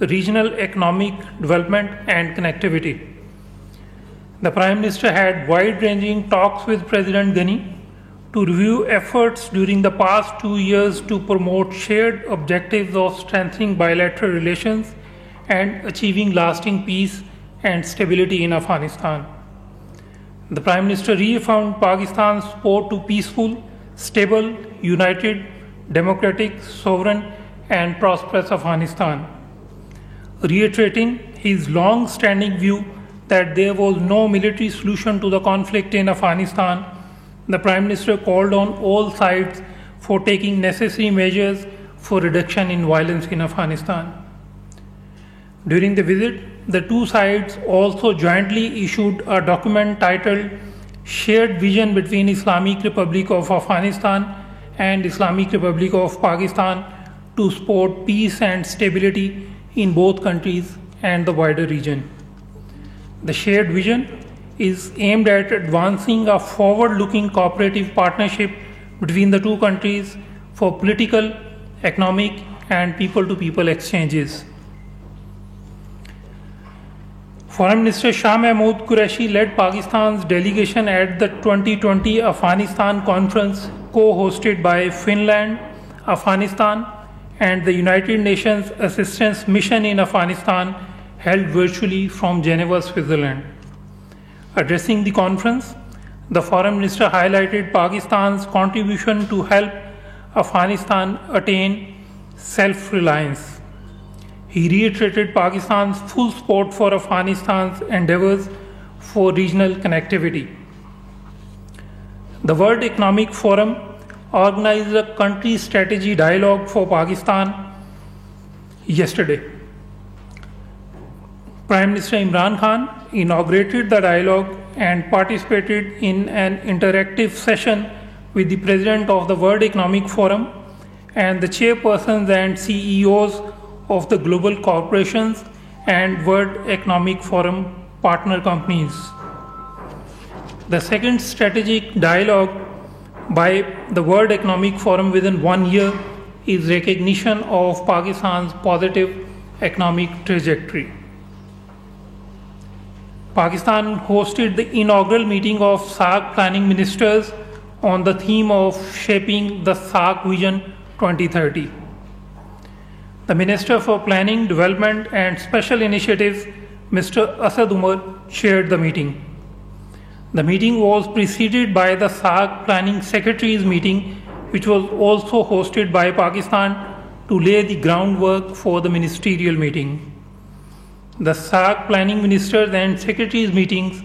regional economic development and connectivity. The Prime Minister had wide-ranging talks with President Ghani to review efforts during the past 2 years to promote shared objectives of strengthening bilateral relations and achieving lasting peace and stability in Afghanistan. The Prime Minister reaffirmed Pakistan's support to peaceful, stable, united, democratic, sovereign, and prosperous Afghanistan, reiterating his long-standing view that there was no military solution to the conflict in Afghanistan. The Prime Minister called on all sides for taking necessary measures for reduction in violence in Afghanistan. During the visit, the two sides also jointly issued a document titled Shared Vision between Islamic Republic of Afghanistan and Islamic Republic of Pakistan to support peace and stability in both countries and the wider region. The shared vision is aimed at advancing a forward-looking cooperative partnership between the two countries for political, economic, and people-to-people exchanges. Foreign Minister Shah Mahmood Qureshi led Pakistan's delegation at the 2020 Afghanistan conference co-hosted by Finland, Afghanistan, and the United Nations Assistance Mission in Afghanistan, held virtually from Geneva, Switzerland. Addressing the conference, the Foreign Minister highlighted Pakistan's contribution to help Afghanistan attain self-reliance. He reiterated Pakistan's full support for Afghanistan's endeavors for regional connectivity. The World Economic Forum organized a country strategy dialogue for Pakistan yesterday. Prime Minister Imran Khan inaugurated the dialogue and participated in an interactive session with the President of the World Economic Forum and the chairpersons and CEOs of the global corporations and World Economic Forum partner companies. The second strategic dialogue by the World Economic Forum within 1 year is recognition of Pakistan's positive economic trajectory. Pakistan hosted the inaugural meeting of SAARC planning ministers on the theme of shaping the SAARC Vision 2030. The Minister for Planning, Development and Special Initiatives, Mr. Asad Umar, chaired the meeting. The meeting was preceded by the SAARC Planning Secretaries meeting, which was also hosted by Pakistan to lay the groundwork for the ministerial meeting. The SAARC Planning Ministers and Secretaries meetings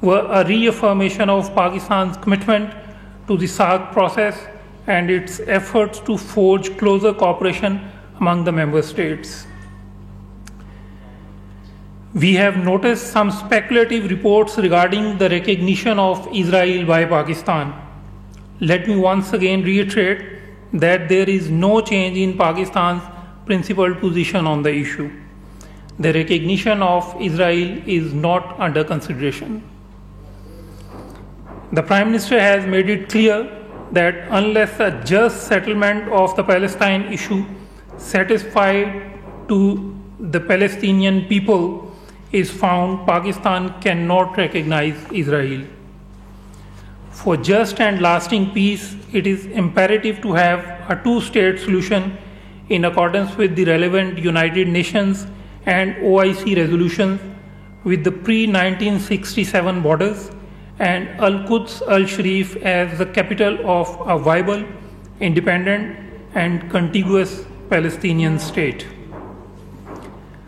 were a reaffirmation of Pakistan's commitment to the SAARC process and its efforts to forge closer cooperation among the member states. We have noticed some speculative reports regarding the recognition of Israel by Pakistan. Let me once again reiterate that there is no change in Pakistan's principled position on the issue. The recognition of Israel is not under consideration. The Prime Minister has made it clear that unless a just settlement of the Palestine issue satisfied to the Palestinian people is found, Pakistan cannot recognize Israel. For just and lasting peace, it is imperative to have a two-state solution in accordance with the relevant United Nations and OIC resolutions with the pre-1967 borders and Al-Quds Al-Sharif as the capital of a viable, independent and contiguous Palestinian state.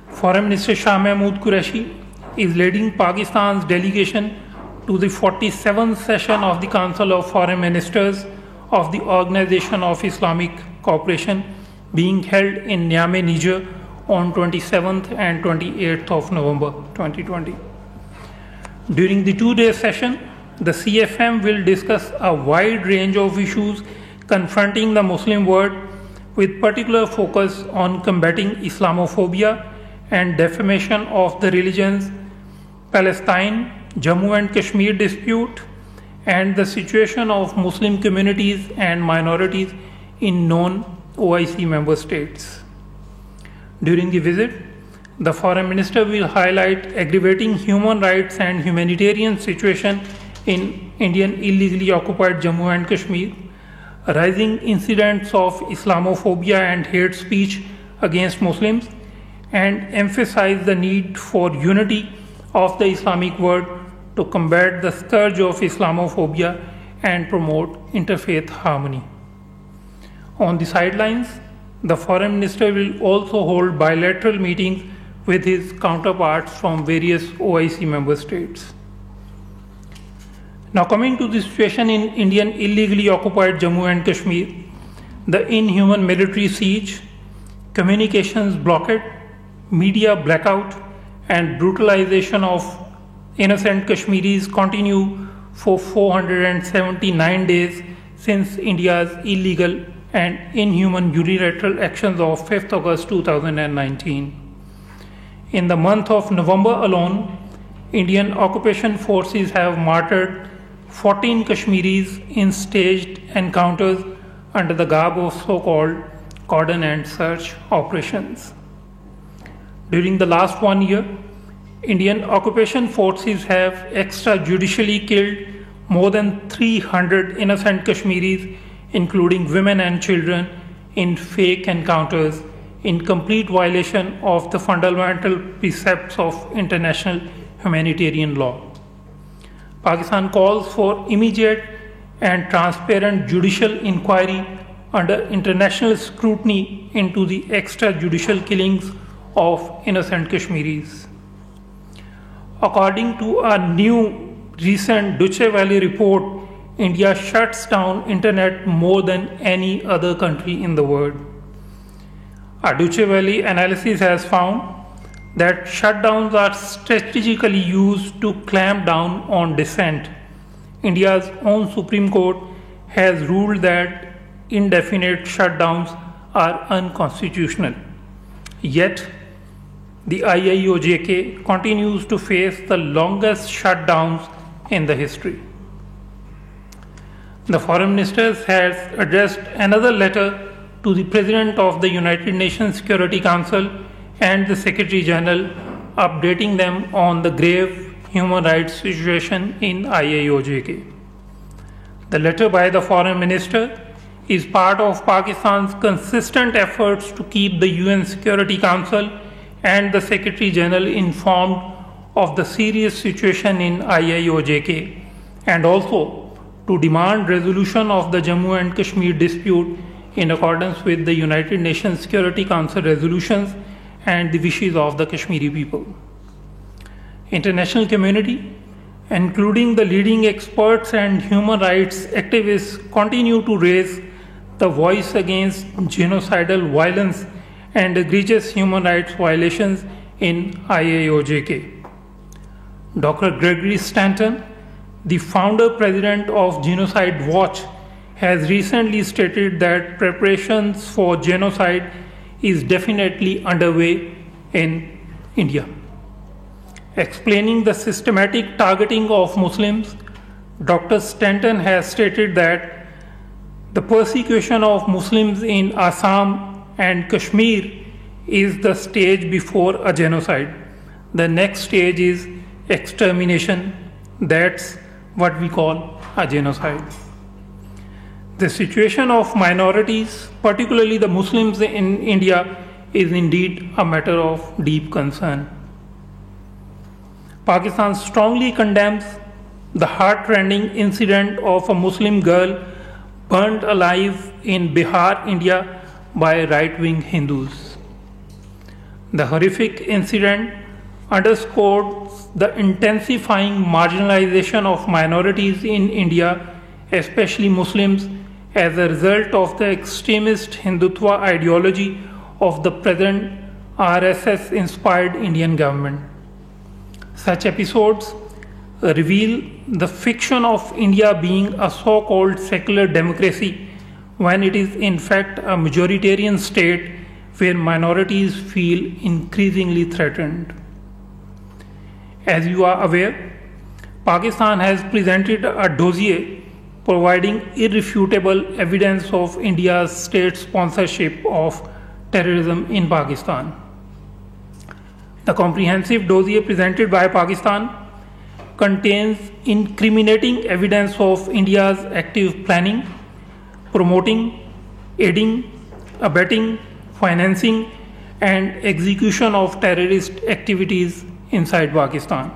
Foreign Minister Shah Mahmood Qureshi is leading Pakistan's delegation to the 47th session of the Council of Foreign Ministers of the Organization of Islamic Cooperation being held in Niamey, Niger on 27th and 28th of November 2020. During the two-day session, the CFM will discuss a wide range of issues confronting the Muslim world with particular focus on combating Islamophobia and defamation of the religions, Palestine, Jammu and Kashmir dispute, and the situation of Muslim communities and minorities in non-OIC member states. During the visit, The Foreign Minister will highlight aggravating human rights and humanitarian situation in Indian illegally occupied Jammu and Kashmir, rising incidents of Islamophobia and hate speech against Muslims, and emphasize the need for unity of the Islamic world to combat the scourge of Islamophobia and promote interfaith harmony. On the sidelines, the Foreign Minister will also hold bilateral meetings with his counterparts from various OIC member states. Now, coming to the situation in Indian illegally occupied Jammu and Kashmir, the inhuman military siege, communications blockade, media blackout, and brutalization of innocent Kashmiris continue for 479 days since India's illegal and inhuman unilateral actions of 5th August 2019. In the month of November alone, Indian occupation forces have martyred 14 Kashmiris in staged encounters under the garb of so-called cordon and search operations. During the last 1 year, Indian occupation forces have extrajudicially killed more than 300 innocent Kashmiris, including women and children, in fake encounters, in complete violation of the fundamental precepts of international humanitarian law. Pakistan calls for immediate and transparent judicial inquiry under international scrutiny into the extrajudicial killings of innocent Kashmiris. According to a new recent Deutsche Welle report, India shuts down internet more than any other country in the world. A Deutsche Welle analysis has found that shutdowns are strategically used to clamp down on dissent. India's own Supreme Court has ruled that indefinite shutdowns are unconstitutional. Yet, the IIOJK continues to face the longest shutdowns in the history. The Foreign Minister has addressed another letter to the President of the United Nations Security Council and the Secretary General, updating them on the grave human rights situation in IIOJK. The letter by the Foreign Minister is part of Pakistan's consistent efforts to keep the UN Security Council and the Secretary General informed of the serious situation in IIOJK, and also to demand resolution of the Jammu and Kashmir dispute in accordance with the United Nations Security Council resolutions and the wishes of the Kashmiri people. International community, including the leading experts and human rights activists, continue to raise the voice against genocidal violence and egregious human rights violations in IIOJK. Dr. Gregory Stanton, the founder president of Genocide Watch, has recently stated that preparations for genocide is definitely underway in India. Explaining the systematic targeting of Muslims, Dr. Stanton has stated that the persecution of Muslims in Assam and Kashmir is the stage before a genocide. The next stage is extermination. That's what we call a genocide. The situation of minorities, particularly the Muslims in India, is indeed a matter of deep concern. Pakistan strongly condemns the heart-rending incident of a Muslim girl burned alive in Bihar, India by right-wing Hindus. The horrific incident underscores the intensifying marginalization of minorities in India, especially Muslims, as a result of the extremist Hindutva ideology of the present RSS-inspired Indian government. Such episodes reveal the fiction of India being a so-called secular democracy when it is in fact a majoritarian state where minorities feel increasingly threatened. As you are aware, Pakistan has presented a dossier providing irrefutable evidence of India's state sponsorship of terrorism in Pakistan. The comprehensive dossier presented by Pakistan contains incriminating evidence of India's active planning, promoting, aiding, abetting, financing, and execution of terrorist activities inside Pakistan.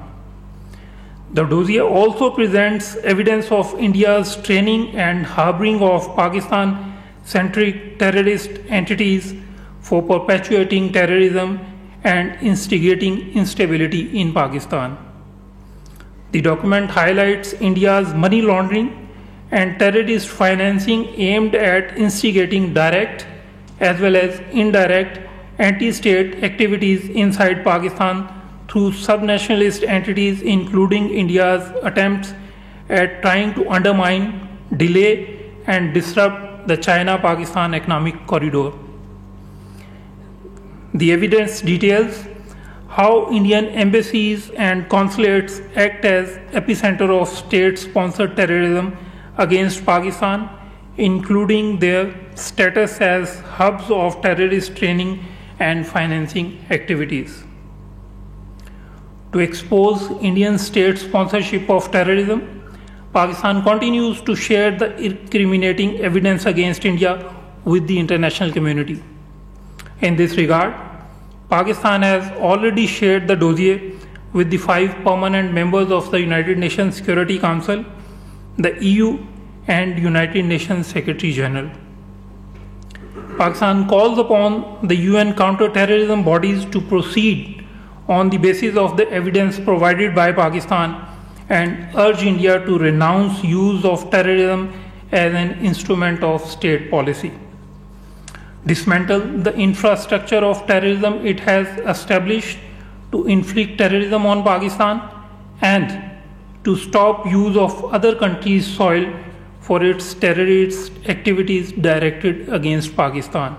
The dossier also presents evidence of India's training and harboring of Pakistan-centric terrorist entities for perpetuating terrorism and instigating instability in Pakistan. The document highlights India's money laundering and terrorist financing aimed at instigating direct as well as indirect anti-state activities inside Pakistan through subnationalist entities, including India's attempts at trying to undermine, delay, and disrupt the China-Pakistan economic corridor. The evidence details how Indian embassies and consulates act as epicenter of state-sponsored terrorism against Pakistan, including their status as hubs of terrorist training and financing activities. To expose Indian state sponsorship of terrorism, Pakistan continues to share the incriminating evidence against India with the international community. In this regard, Pakistan has already shared the dossier with the 5 permanent members of the United Nations Security Council, the EU, and United Nations Secretary General. Pakistan calls upon the UN counter-terrorism bodies to proceed on the basis of the evidence provided by Pakistan and urge India to renounce use of terrorism as an instrument of state policy, dismantle the infrastructure of terrorism it has established to inflict terrorism on Pakistan, and to stop use of other countries' soil for its terrorist activities directed against Pakistan.